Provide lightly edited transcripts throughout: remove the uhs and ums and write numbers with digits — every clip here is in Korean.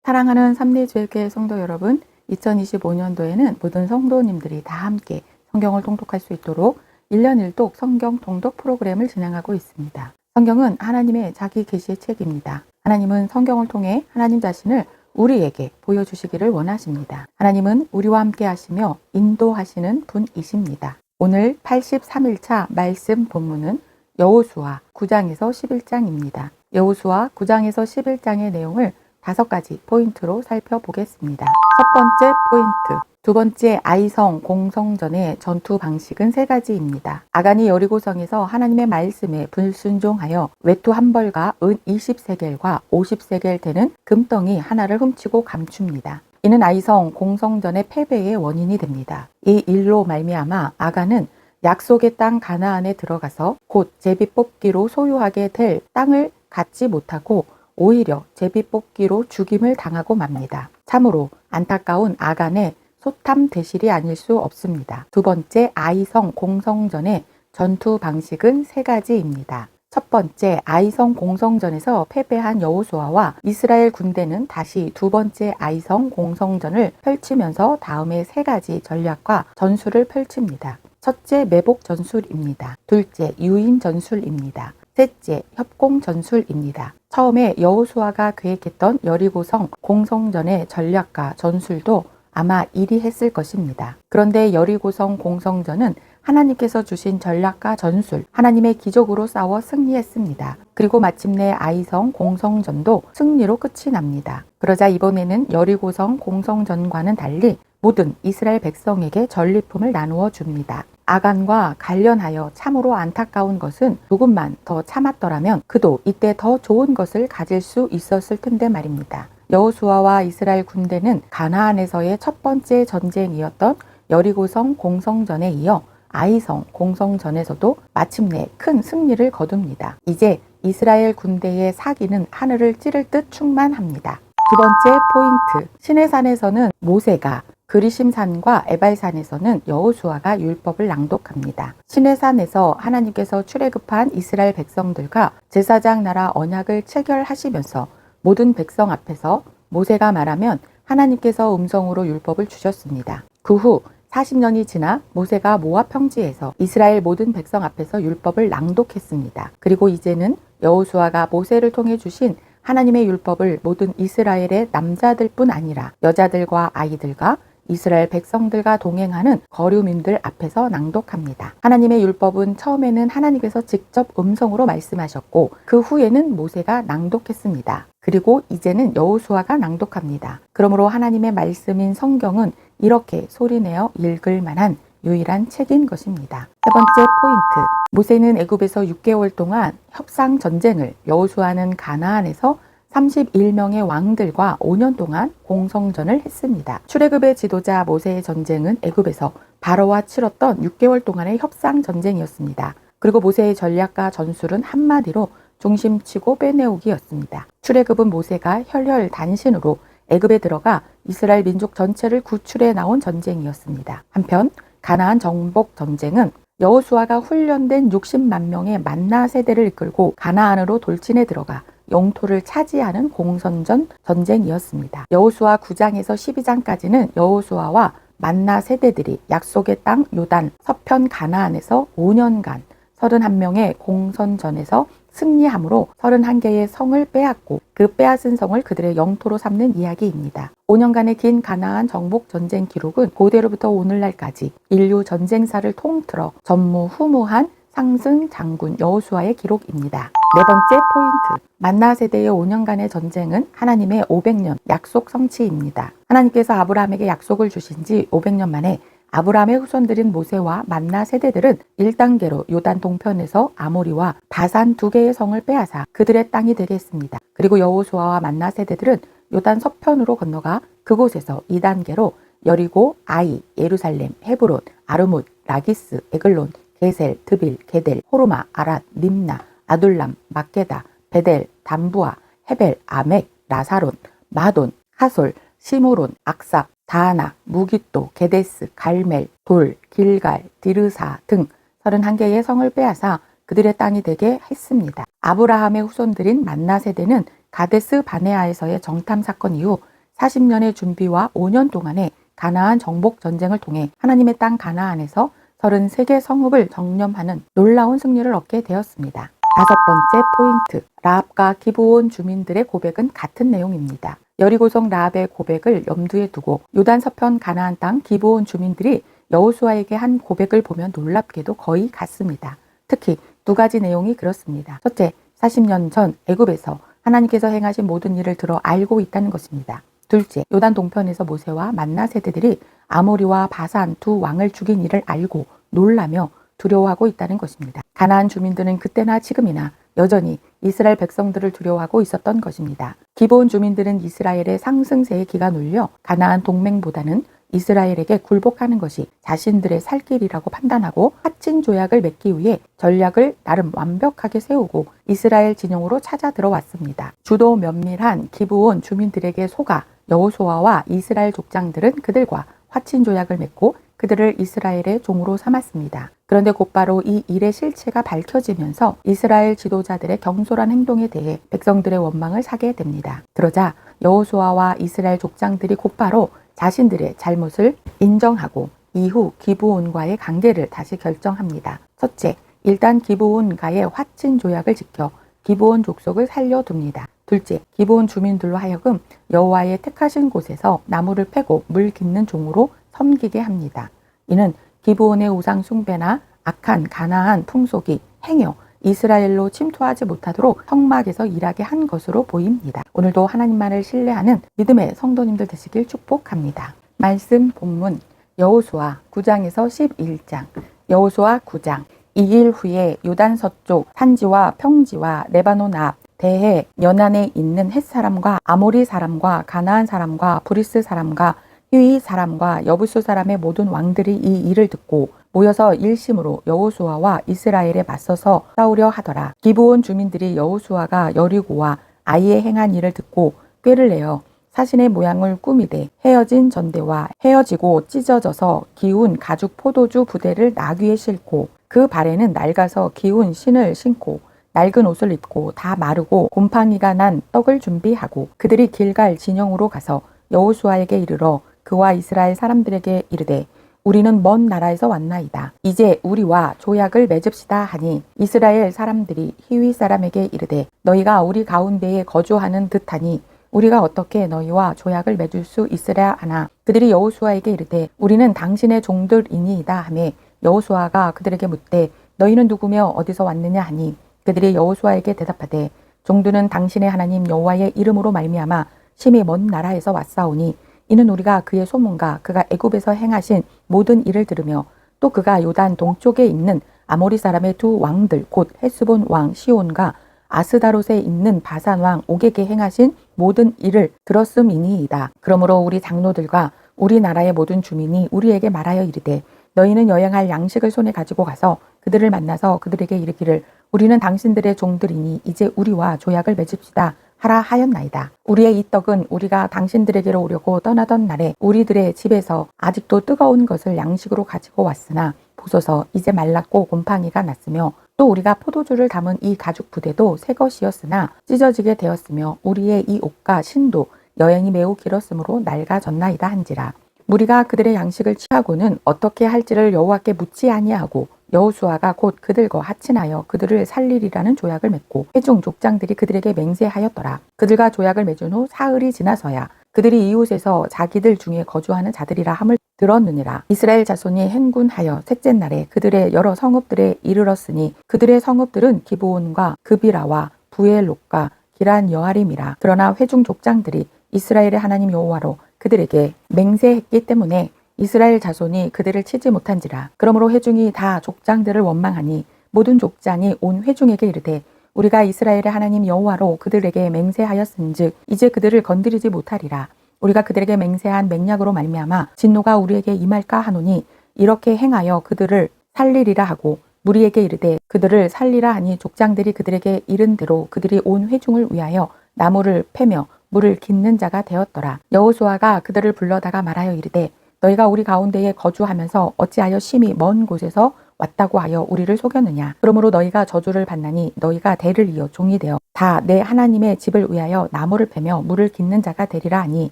사랑하는 삼리주일교회 성도 여러분, 2025년도에는 모든 성도님들이 다 함께 성경을 통독할 수 있도록 1년 1독 성경 통독 프로그램을 진행하고 있습니다. 성경은 하나님의 자기 계시의 책입니다. 하나님은 성경을 통해 하나님 자신을 우리에게 보여주시기를 원하십니다. 하나님은 우리와 함께 하시며 인도하시는 분이십니다. 오늘 83일차 말씀 본문은 여호수아 9장에서 11장입니다. 여호수아 9장에서 11장의 내용을 5가지 포인트로 살펴보겠습니다. 첫 번째 포인트, 두 번째 아이성 공성전의 전투 방식은 3가지입니다. 아간이 여리고성에서 하나님의 말씀에 불순종하여 외투 한 벌과 은 20세겔과 50세겔 되는 금덩이 하나를 훔치고 감춥니다. 이는 아이성 공성전의 패배의 원인이 됩니다. 이 일로 말미암아 아간은 약속의 땅 가나안에 들어가서 곧 제비뽑기로 소유하게 될 땅을 갖지 못하고 오히려 제비뽑기로 죽임을 당하고 맙니다. 참으로 안타까운 아간의 소탐대실이 아닐 수 없습니다. 두 번째 아이성 공성전의 전투 방식은 3가지입니다. 첫 번째 아이성 공성전에서 패배한 여호수아와 이스라엘 군대는 다시 두 번째 아이성 공성전을 펼치면서 다음의 3가지 전략과 전술을 펼칩니다. 첫째 매복 전술입니다. 둘째 유인 전술입니다. 셋째 협공 전술입니다. 처음에 여호수아가 계획했던 여리고성 공성전의 전략과 전술도 아마 이리했을 것입니다. 그런데 여리고성 공성전은 하나님께서 주신 전략과 전술, 하나님의 기적으로 싸워 승리했습니다. 그리고 마침내 아이성 공성전도 승리로 끝이 납니다. 그러자 이번에는 여리고성 공성전과는 달리 모든 이스라엘 백성에게 전리품을 나누어 줍니다. 아간과 관련하여 참으로 안타까운 것은 조금만 더 참았더라면 그도 이때 더 좋은 것을 가질 수 있었을 텐데 말입니다. 여호수아와 이스라엘 군대는 가나안에서의 첫 번째 전쟁이었던 여리고성 공성전에 이어 아이성 공성전에서도 마침내 큰 승리를 거둡니다. 이제 이스라엘 군대의 사기는 하늘을 찌를 듯 충만합니다. 두 번째 포인트, 시내산에서는 모세가, 그리심산과 에발산에서는 여호수아가 율법을 낭독합니다. 시내산에서 하나님께서 출애굽한 이스라엘 백성들과 제사장 나라 언약을 체결하시면서 모든 백성 앞에서 모세가 말하면 하나님께서 음성으로 율법을 주셨습니다. 그 후 40년이 지나 모세가 모압 평지에서 이스라엘 모든 백성 앞에서 율법을 낭독했습니다. 그리고 이제는 여호수아가 모세를 통해 주신 하나님의 율법을 모든 이스라엘의 남자들뿐 아니라 여자들과 아이들과 이스라엘 백성들과 동행하는 거류민들 앞에서 낭독합니다. 하나님의 율법은 처음에는 하나님께서 직접 음성으로 말씀하셨고 그 후에는 모세가 낭독했습니다. 그리고 이제는 여호수아가 낭독합니다. 그러므로 하나님의 말씀인 성경은 이렇게 소리내어 읽을 만한 유일한 책인 것입니다. 세 번째 포인트, 모세는 애굽에서 6개월 동안 협상 전쟁을, 여호수아는 가나안에서 31명의 왕들과 5년 동안 공성전을 했습니다. 출애굽의 지도자 모세의 전쟁은 애굽에서 바로와 치렀던 6개월 동안의 협상 전쟁이었습니다. 그리고 모세의 전략과 전술은 한마디로 중심치고 빼내오기였습니다. 출애굽은 모세가 혈혈단신으로 애굽에 들어가 이스라엘 민족 전체를 구출해 나온 전쟁이었습니다. 한편 가나안 정복 전쟁은 여호수아가 훈련된 60만 명의 만나 세대를 이끌고 가나안으로 돌진해 들어가 영토를 차지하는 공성전 전쟁이었습니다. 여호수아 9장에서 12장까지는 여호수아와 만나 세대들이 약속의 땅 요단 서편 가나안에서 5년간 31명의 공성전에서 승리함으로 31개의 성을 빼앗고 그 빼앗은 성을 그들의 영토로 삼는 이야기입니다. 5년간의 긴 가나안 정복 전쟁 기록은 고대로부터 오늘날까지 인류 전쟁사를 통틀어 전무후무한 상승 장군 여호수아의 기록입니다. 네 번째 포인트, 만나 세대의 5년간의 전쟁은 하나님의 500년 약속 성취입니다. 하나님께서 아브라함에게 약속을 주신 지 500년 만에 아브라함의 후손들인 모세와 만나 세대들은 1단계로 요단 동편에서 아모리와 바산 2개의 성을 빼앗아 그들의 땅이 되게 했습니다. 그리고 여호수아와 만나 세대들은 요단 서편으로 건너가 그곳에서 2단계로 여리고, 아이, 예루살렘, 헤브론, 아르뭇, 라기스, 에글론, 게셀, 드빌, 게델, 호르마, 아랏, 림나, 아둘람, 막게다, 베델, 담부아, 헤벨, 아멕, 라사론, 마돈, 하솔, 시므론, 악삽, 다하나, 무기또, 게데스, 갈멜, 돌, 길갈, 디르사 등 31개의 성을 빼앗아 그들의 땅이 되게 했습니다. 아브라함의 후손들인 만나 세대는 가데스 바네아에서의 정탐 사건 이후 40년의 준비와 5년 동안의 가나안 정복 전쟁을 통해 하나님의 땅 가나안에서 33개 성읍을 정념하는 놀라운 승리를 얻게 되었습니다. 다섯 번째 포인트, 라합과 기브온 주민들의 고백은 같은 내용입니다. 여리고성 라합의 고백을 염두에 두고 요단 서편 가나안 땅 기브온 주민들이 여호수아에게 한 고백을 보면 놀랍게도 거의 같습니다. 특히 두 가지 내용이 그렇습니다. 첫째, 40년 전 애굽에서 하나님께서 행하신 모든 일을 들어 알고 있다는 것입니다. 둘째, 요단 동편에서 모세와 만나 세대들이 아모리와 바산 두 왕을 죽인 일을 알고 놀라며 두려워하고 있다는 것입니다. 가나안 주민들은 그때나 지금이나 여전히 이스라엘 백성들을 두려워하고 있었던 것입니다. 기브온 주민들은 이스라엘의 상승세에 기가 눌려 가나안 동맹보다는 이스라엘에게 굴복하는 것이 자신들의 살 길이라고 판단하고 화친 조약을 맺기 위해 전략을 나름 완벽하게 세우고 이스라엘 진영으로 찾아 들어왔습니다. 주도 면밀한 기브온 주민들에게 속아 여호수아와 이스라엘 족장들은 그들과 화친 조약을 맺고 그들을 이스라엘의 종으로 삼았습니다. 그런데 곧바로 이 일의 실체가 밝혀지면서 이스라엘 지도자들의 경솔한 행동에 대해 백성들의 원망을 사게 됩니다. 그러자 여호수아와 이스라엘 족장들이 곧바로 자신들의 잘못을 인정하고 이후 기브온과의 관계를 다시 결정합니다. 첫째, 일단 기브온과의 화친 조약을 지켜 기브온 족속을 살려둡니다. 둘째, 기브온 주민들로 하여금 여호와의 택하신 곳에서 나무를 패고 물 깃는 종으로 섬기게 합니다. 이는 기브온의 우상 숭배나 악한 가나안 풍속이 행여 이스라엘로 침투하지 못하도록 성막에서 일하게 한 것으로 보입니다. 오늘도 하나님만을 신뢰하는 믿음의 성도님들 되시길 축복합니다. 말씀 본문 여호수아 9장에서 11장. 여호수아 9장. 이 일 후에 요단 서쪽 산지와 평지와 레바논 앞 대해 연안에 있는 헷 사람과 아모리 사람과 가나안 사람과 브리스 사람과 히위 사람과 여부수 사람의 모든 왕들이 이 일을 듣고 모여서 일심으로 여호수아와 이스라엘에 맞서서 싸우려 하더라. 기브온 주민들이 여호수아가 여리고와 아이에 행한 일을 듣고 꾀를 내어 사신의 모양을 꾸미되 헤어진 전대와 헤어지고 찢어져서 기운 가죽 포도주 부대를 나귀에 싣고 그 발에는 낡아서 기운 신을 신고 낡은 옷을 입고 다 마르고 곰팡이가 난 떡을 준비하고 그들이 길갈 진영으로 가서 여호수아에게 이르러 그와 이스라엘 사람들에게 이르되 우리는 먼 나라에서 왔나이다. 이제 우리와 조약을 맺읍시다 하니 이스라엘 사람들이 히위 사람에게 이르되 너희가 우리 가운데에 거주하는 듯하니 우리가 어떻게 너희와 조약을 맺을 수 있으랴 하나 그들이 여호수아에게 이르되 우리는 당신의 종들이니이다 하매 여호수아가 그들에게 묻되 너희는 누구며 어디서 왔느냐 하니 그들이 여호수아에게 대답하되 종들은 당신의 하나님 여호와의 이름으로 말미암아 심히 먼 나라에서 왔사오니 이는 우리가 그의 소문과 그가 애굽에서 행하신 모든 일을 들으며 또 그가 요단 동쪽에 있는 아모리 사람의 두 왕들 곧 헤스본 왕 시온과 아스다롯에 있는 바산 왕 옥에게 행하신 모든 일을 들었음이니이다. 그러므로 우리 장로들과 우리나라의 모든 주민이 우리에게 말하여 이르되 너희는 여행할 양식을 손에 가지고 가서 그들을 만나서 그들에게 이르기를 우리는 당신들의 종들이니 이제 우리와 조약을 맺읍시다 하라 하였나이다. 우리의 이 떡은 우리가 당신들에게로 오려고 떠나던 날에 우리들의 집에서 아직도 뜨거운 것을 양식으로 가지고 왔으나 보소서 이제 말랐고 곰팡이가 났으며 또 우리가 포도주를 담은 이 가죽 부대도 새 것이었으나 찢어지게 되었으며 우리의 이 옷과 신도 여행이 매우 길었으므로 낡아졌나이다 한지라. 무리가 그들의 양식을 취하고는 어떻게 할지를 여호와께 묻지 아니하고 여호수아가 곧 그들과 합친하여 그들을 살리리라는 조약을 맺고 회중 족장들이 그들에게 맹세하였더라. 그들과 조약을 맺은 후 사흘이 지나서야 그들이 이웃에서 자기들 중에 거주하는 자들이라 함을 들었느니라. 이스라엘 자손이 행군하여 셋째 날에 그들의 여러 성읍들에 이르렀으니 그들의 성읍들은 기브온과 그비라와 부엘롯과 기란 여아림이라. 그러나 회중 족장들이 이스라엘의 하나님 여호와로 그들에게 맹세했기 때문에 이스라엘 자손이 그들을 치지 못한지라. 그러므로 회중이 다 족장들을 원망하니 모든 족장이 온 회중에게 이르되 우리가 이스라엘의 하나님 여호와로 그들에게 맹세하였은즉 이제 그들을 건드리지 못하리라. 우리가 그들에게 맹세한 맹약으로 말미암아 진노가 우리에게 임할까 하노니 이렇게 행하여 그들을 살리리라 하고 무리에게 이르되 그들을 살리라 하니 족장들이 그들에게 이른 대로 그들이 온 회중을 위하여 나무를 패며 물을 깃는 자가 되었더라. 여호수아가 그들을 불러다가 말하여 이르되 너희가 우리 가운데에 거주하면서 어찌하여 심히 먼 곳에서 왔다고 하여 우리를 속였느냐. 그러므로 너희가 저주를 받나니 너희가 대를 이어 종이 되어 다 내 하나님의 집을 위하여 나무를 패며 물을 깃는 자가 되리라 하니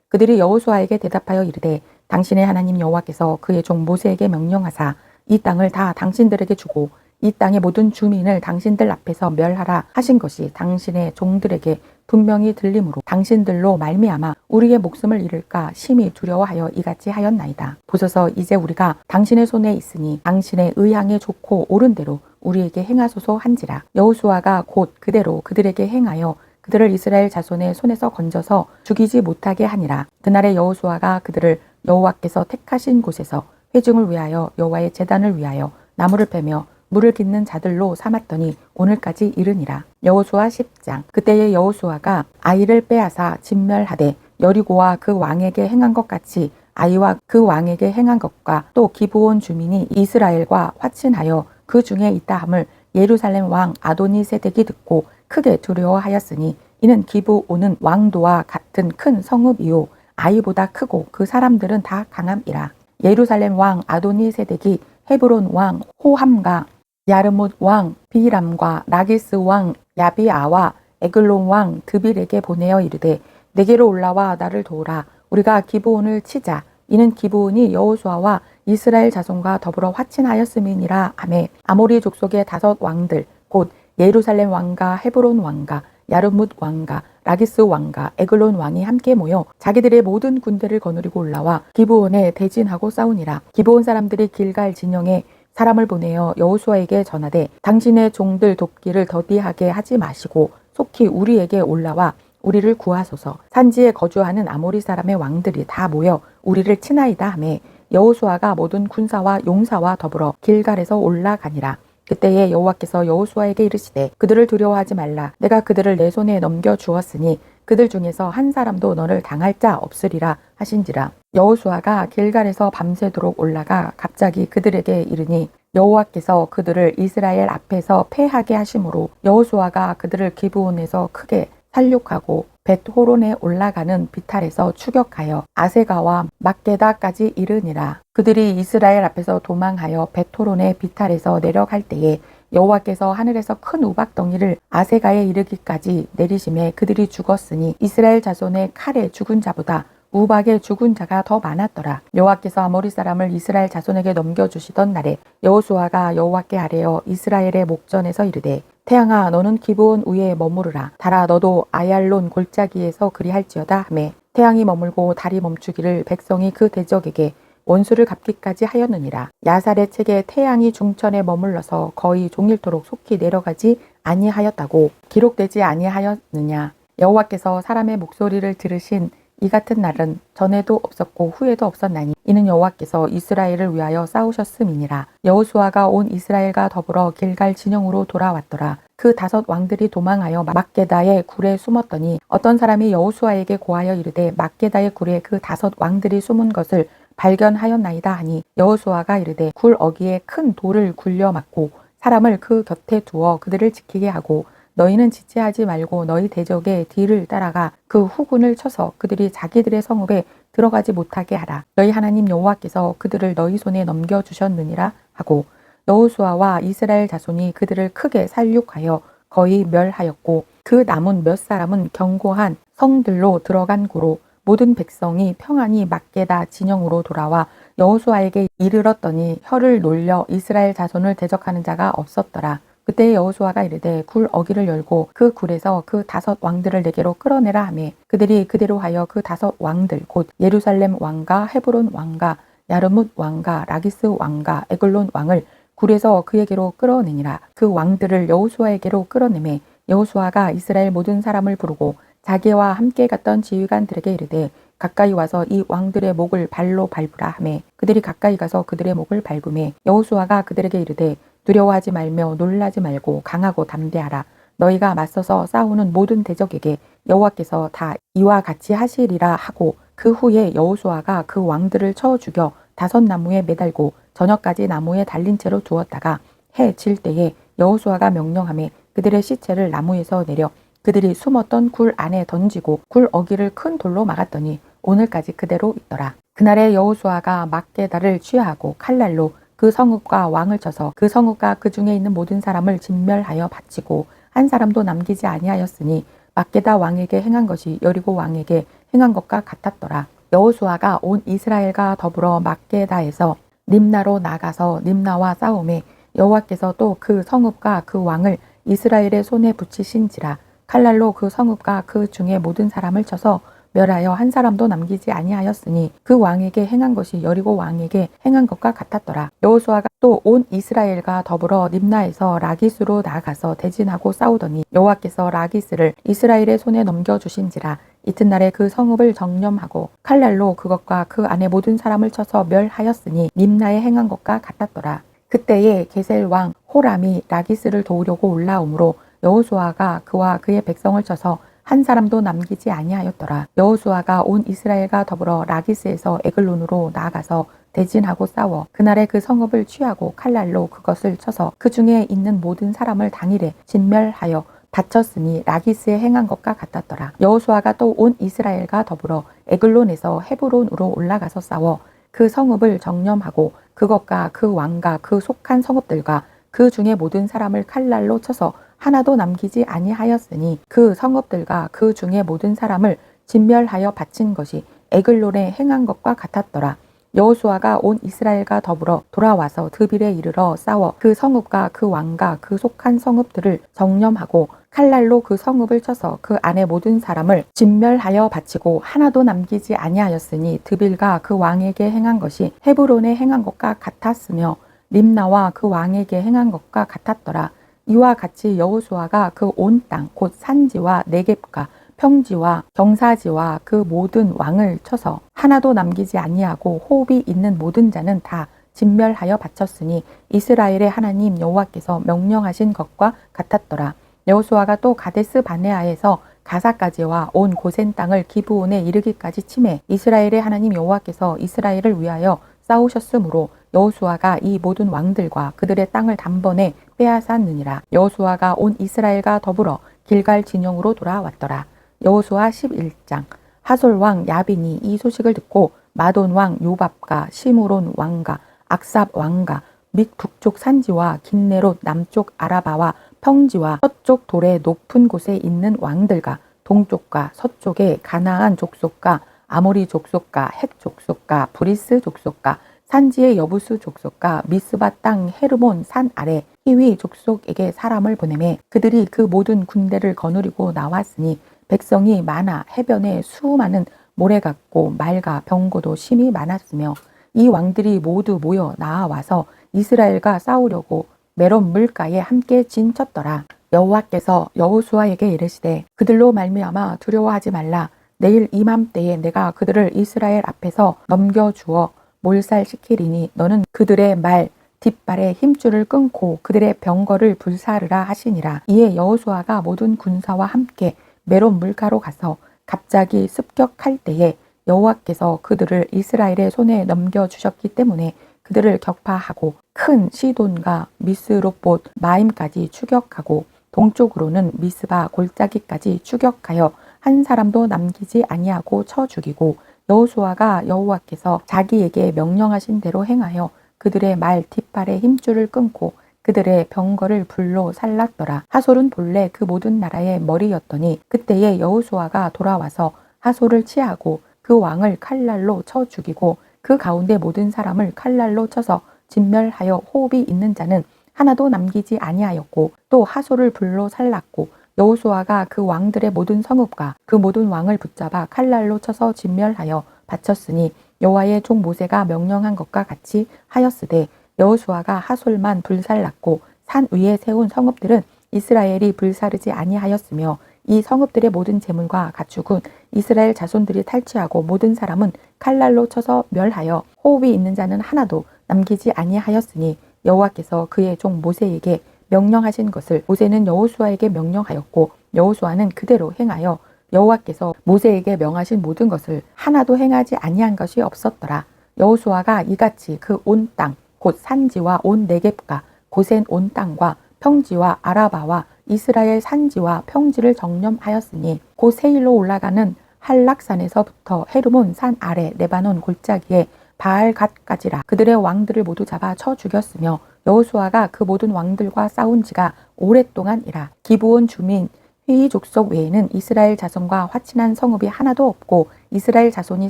그들이 여호수아에게 대답하여 이르되 당신의 하나님 여호와께서 그의 종 모세에게 명령하사 이 땅을 다 당신들에게 주고 이 땅의 모든 주민을 당신들 앞에서 멸하라 하신 것이 당신의 종들에게 분명히 들림으로 당신들로 말미암아 우리의 목숨을 잃을까 심히 두려워하여 이같이 하였나이다. 보소서 이제 우리가 당신의 손에 있으니 당신의 의향에 좋고 옳은 대로 우리에게 행하소서 한지라. 여호수아가 곧 그대로 그들에게 행하여 그들을 이스라엘 자손의 손에서 건져서 죽이지 못하게 하니라. 그날에 여호수아가 그들을 여호와께서 택하신 곳에서 회중을 위하여 여호와의 제단을 위하여 나무를 패며 물을 깃는 자들로 삼았더니 오늘까지 이르니라. 여호수아 10장. 그때에 여호수아가 아이를 빼앗아 진멸하되 여리고와 그 왕에게 행한 것 같이 아이와 그 왕에게 행한 것과 또 기브온 주민이 이스라엘과 화친하여 그 중에 있다 함을 예루살렘 왕 아도니세덱이 듣고 크게 두려워하였으니 이는 기브온은 왕도와 같은 큰 성읍이요 아이보다 크고 그 사람들은 다 강함이라. 예루살렘 왕 아도니세덱이 헤브론 왕 호함과 야르뭇 왕 비람과 라기스 왕 야비아와 에글론 왕 드빌에게 보내어 이르되 내게로 올라와 나를 도우라. 우리가 기브온을 치자. 이는 기브온이 여호수아와 이스라엘 자손과 더불어 화친하였음이니라 하매 아모리 족속의 5 왕들 곧 예루살렘 왕과 헤브론 왕과 야르뭇 왕과 라기스 왕과 에글론 왕이 함께 모여 자기들의 모든 군대를 거느리고 올라와 기브온에 대진하고 싸우니라. 기브온 사람들이 길갈 진영에 사람을 보내어 여호수아에게 전하되 당신의 종들 돕기를 더디하게 하지 마시고 속히 우리에게 올라와 우리를 구하소서. 산지에 거주하는 아모리 사람의 왕들이 다 모여 우리를 치나이다 하매 여호수아가 모든 군사와 용사와 더불어 길갈에서 올라가니라. 그때에 여호와께서 여호수아에게 이르시되 그들을 두려워하지 말라. 내가 그들을 내 손에 넘겨 주었으니 그들 중에서 한 사람도 너를 당할 자 없으리라 하신지라. 여호수아가 길갈에서 밤새도록 올라가 갑자기 그들에게 이르니 여호와께서 그들을 이스라엘 앞에서 패하게 하심으로 여호수아가 그들을 기브온에서 크게 살육하고 벳호론에 올라가는 비탈에서 추격하여 아세가와 막게다까지 이르니라. 그들이 이스라엘 앞에서 도망하여 벳호론의 비탈에서 내려갈 때에 여호와께서 하늘에서 큰 우박덩이를 아세가에 이르기까지 내리심에 그들이 죽었으니 이스라엘 자손의 칼에 죽은 자보다 우박에 죽은 자가 더 많았더라. 여호와께서 아모리 사람을 이스라엘 자손에게 넘겨주시던 날에 여호수아가 여호와께 아뢰어 이스라엘의 목전에서 이르되 태양아 너는 기브온 위에 머무르라. 달아 너도 아얄론 골짜기에서 그리할지어다 하매 태양이 머물고 달이 멈추기를 백성이 그 대적에게 원수를 갚기까지 하였느니라. 야살의 책에 태양이 중천에 머물러서 거의 종일토록 속히 내려가지 아니하였다고 기록되지 아니하였느냐. 여호와께서 사람의 목소리를 들으신 이 같은 날은 전에도 없었고 후에도 없었나니 이는 여호와께서 이스라엘을 위하여 싸우셨음이니라. 여호수아가 온 이스라엘과 더불어 길갈 진영으로 돌아왔더라. 그 5 왕들이 도망하여 막게다의 굴에 숨었더니 어떤 사람이 여호수아에게 고하여 이르되 막게다의 굴에 그 5 왕들이 숨은 것을 발견하였나이다 하니 여호수아가 이르되 굴 어귀에 큰 돌을 굴려 막고 사람을 그 곁에 두어 그들을 지키게 하고 너희는 지체하지 말고 너희 대적의 뒤를 따라가 그 후군을 쳐서 그들이 자기들의 성읍에 들어가지 못하게 하라. 너희 하나님 여호와께서 그들을 너희 손에 넘겨주셨느니라 하고 여호수아와 이스라엘 자손이 그들을 크게 살육하여 거의 멸하였고 그 남은 몇 사람은 견고한 성들로 들어간 고로 모든 백성이 평안히 막게다 진영으로 돌아와 여호수아에게 이르렀더니 혀를 놀려 이스라엘 자손을 대적하는 자가 없었더라. 그때 여호수아가 이르되 굴 어귀를 열고 그 굴에서 그 5 왕들을 내게로 끌어내라 하매 그들이 그대로 하여 그 5 왕들 곧 예루살렘 왕과 헤브론 왕과 야르뭇 왕과 라기스 왕과 에글론 왕을 굴에서 그에게로 끌어내니라. 그 왕들을 여호수아에게로 끌어내매 여호수아가 이스라엘 모든 사람을 부르고 자기와 함께 갔던 지휘관들에게 이르되 가까이 와서 이 왕들의 목을 발로 밟으라 하매 그들이 가까이 가서 그들의 목을 밟음에 여호수아가 그들에게 이르되 두려워하지 말며 놀라지 말고 강하고 담대하라. 너희가 맞서서 싸우는 모든 대적에게 여호와께서 다 이와 같이 하시리라 하고 그 후에 여호수아가 그 왕들을 쳐 죽여 5 나무에 매달고 저녁까지 나무에 달린 채로 두었다가 해 질 때에 여호수아가 명령하매 그들의 시체를 나무에서 내려 그들이 숨었던 굴 안에 던지고 굴 어귀를 큰 돌로 막았더니 오늘까지 그대로 있더라. 그날에 여호수아가 막게다를 취하고 칼날로 그 성읍과 왕을 쳐서 그 성읍과 그 중에 있는 모든 사람을 진멸하여 바치고 한 사람도 남기지 아니하였으니 막게다 왕에게 행한 것이 여리고 왕에게 행한 것과 같았더라. 여호수아가 온 이스라엘과 더불어 막게다에서 림나로 나가서 림나와 싸움에 여호와께서 또 그 성읍과 그 왕을 이스라엘의 손에 붙이신지라. 칼날로 그 성읍과 그 중에 모든 사람을 쳐서 멸하여 한 사람도 남기지 아니하였으니 그 왕에게 행한 것이 여리고 왕에게 행한 것과 같았더라. 여호수아가 또 온 이스라엘과 더불어 림나에서 라기스로 나아가서 대진하고 싸우더니 여호와께서 라기스를 이스라엘의 손에 넘겨주신지라. 이튿날에 그 성읍을 정념하고 칼날로 그것과 그 안에 모든 사람을 쳐서 멸하였으니 림나에 행한 것과 같았더라. 그때에 게셀 왕 호람이 라기스를 도우려고 올라오므로 여호수아가 그와 그의 백성을 쳐서 한 사람도 남기지 아니하였더라. 여호수아가 온 이스라엘과 더불어 라기스에서 에글론으로 나아가서 대진하고 싸워 그날에 그 성읍을 취하고 칼날로 그것을 쳐서 그 중에 있는 모든 사람을 당일에 진멸하여 바쳤으니 라기스에 행한 것과 같았더라. 여호수아가 또 온 이스라엘과 더불어 에글론에서 헤브론으로 올라가서 싸워 그 성읍을 정념하고 그것과 그 왕과 그 속한 성읍들과 그 중에 모든 사람을 칼날로 쳐서 하나도 남기지 아니하였으니 그 성읍들과 그 중에 모든 사람을 진멸하여 바친 것이 에글론에 행한 것과 같았더라. 여호수아가 온 이스라엘과 더불어 돌아와서 드빌에 이르러 싸워 그 성읍과 그 왕과 그 속한 성읍들을 정념하고 칼날로 그 성읍을 쳐서 그 안에 모든 사람을 진멸하여 바치고 하나도 남기지 아니하였으니 드빌과 그 왕에게 행한 것이 헤브론에 행한 것과 같았으며 림나와 그 왕에게 행한 것과 같았더라. 이와 같이 여호수아가 그 온 땅 곧 산지와 네겝과 평지와 경사지와 그 모든 왕을 쳐서 하나도 남기지 아니하고 호흡이 있는 모든 자는 다 진멸하여 바쳤으니 이스라엘의 하나님 여호와께서 명령하신 것과 같았더라. 여호수아가 또 가데스 바네아에서 가사까지와 온 고센 땅을 기브온에 이르기까지 치매 이스라엘의 하나님 여호와께서 이스라엘을 위하여 싸우셨으므로 여호수아가 이 모든 왕들과 그들의 땅을 단번에 빼앗았느니라. 여호수아가 온 이스라엘과 더불어 길갈 진영으로 돌아왔더라. 여호수아 11장. 하솔 왕 야빈이 이 소식을 듣고 마돈 왕 요밥과 시므론 왕과 악삽 왕과 및 북쪽 산지와 긴네롯 남쪽 아라바와 평지와 서쪽 돌의 높은 곳에 있는 왕들과 동쪽과 서쪽의 가나안 족속과 아모리 족속과 헷 족속과 브리스 족속과 산지의 여부스 족속과 미스바 땅 헤르몬 산 아래 히위 족속에게 사람을 보내매 그들이 그 모든 군대를 거느리고 나왔으니 백성이 많아 해변에 수많은 모래 같고 말과 병고도 심히 많았으며 이 왕들이 모두 모여 나아와서 이스라엘과 싸우려고 메론 물가에 함께 진쳤더라. 여호와께서 여호수아에게 이르시되 그들로 말미암아 두려워하지 말라. 내일 이맘때에 내가 그들을 이스라엘 앞에서 넘겨주어 몰살시키리니 너는 그들의 말 뒷발에 힘줄을 끊고 그들의 병거를 불사르라 하시니라. 이에 여호수아가 모든 군사와 함께 메론 물가로 가서 갑자기 습격할 때에 여호와께서 그들을 이스라엘의 손에 넘겨주셨기 때문에 그들을 격파하고 큰 시돈과 미스롯봇 마임까지 추격하고 동쪽으로는 미스바 골짜기까지 추격하여 한 사람도 남기지 아니하고 쳐 죽이고 여호수아가 여호와께서 자기에게 명령하신 대로 행하여 그들의 말 뒷발에 힘줄을 끊고 그들의 병거를 불로 살랐더라. 하솔은 본래 그 모든 나라의 머리였더니 그때에 여호수아가 돌아와서 하솔을 치하고 그 왕을 칼날로 쳐 죽이고 그 가운데 모든 사람을 칼날로 쳐서 진멸하여 호흡이 있는 자는 하나도 남기지 아니하였고 또 하솔을 불로 살랐고 여호수아가 그 왕들의 모든 성읍과 그 모든 왕을 붙잡아 칼날로 쳐서 진멸하여 바쳤으니 여호와의 종 모세가 명령한 것과 같이 하였으되 여호수아가 하솔만 불살랐고 산 위에 세운 성읍들은 이스라엘이 불사르지 아니하였으며 이 성읍들의 모든 재물과 가축은 이스라엘 자손들이 탈취하고 모든 사람은 칼날로 쳐서 멸하여 호흡이 있는 자는 하나도 남기지 아니하였으니 여호와께서 그의 종 모세에게 명령하신 것을 모세는 여호수아에게 명령하였고 여호수아는 그대로 행하여 여호와께서 모세에게 명하신 모든 것을 하나도 행하지 아니한 것이 없었더라. 여호수아가 이같이 그 온 땅 곧 산지와 온 네겝과 고센 온 땅과 평지와 아라바와 이스라엘 산지와 평지를 정념하였으니 곧 세일로 올라가는 한락산에서부터 헤르몬 산 아래 레바논 골짜기에 바알갓까지라 그들의 왕들을 모두 잡아 쳐 죽였으며 여호수아가 그 모든 왕들과 싸운 지가 오랫동안이라. 기브온 주민 휘이 족속 외에는 이스라엘 자손과 화친한 성읍이 하나도 없고 이스라엘 자손이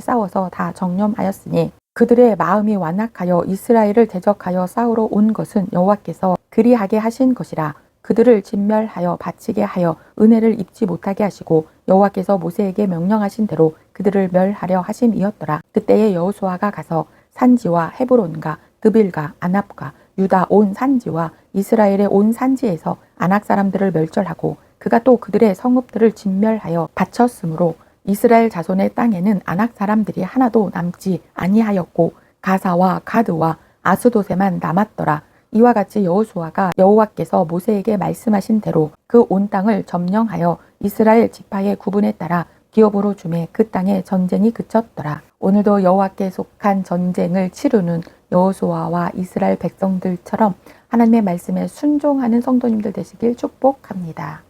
싸워서 다 정념하였으니 그들의 마음이 완악하여 이스라엘을 대적하여 싸우러 온 것은 여호와께서 그리하게 하신 것이라. 그들을 진멸하여 바치게 하여 은혜를 입지 못하게 하시고 여호와께서 모세에게 명령하신 대로 그들을 멸하려 하심이었더라. 그때에 여호수아가 가서 산지와 헤브론과 드빌과 아납과 유다 온 산지와 이스라엘의 온 산지에서 아낙 사람들을 멸절하고 그가 또 그들의 성읍들을 진멸하여 바쳤으므로 이스라엘 자손의 땅에는 아낙 사람들이 하나도 남지 아니하였고 가사와 가드와 아스돗에만 남았더라. 이와 같이 여호수아가 여호와께서 모세에게 말씀하신 대로 그 온 땅을 점령하여 이스라엘 지파의 구분에 따라 기업으로 주매 그 땅에 전쟁이 그쳤더라. 오늘도 여호와께 속한 전쟁을 치르는 여호수아와 이스라엘 백성들처럼 하나님의 말씀에 순종하는 성도님들 되시길 축복합니다.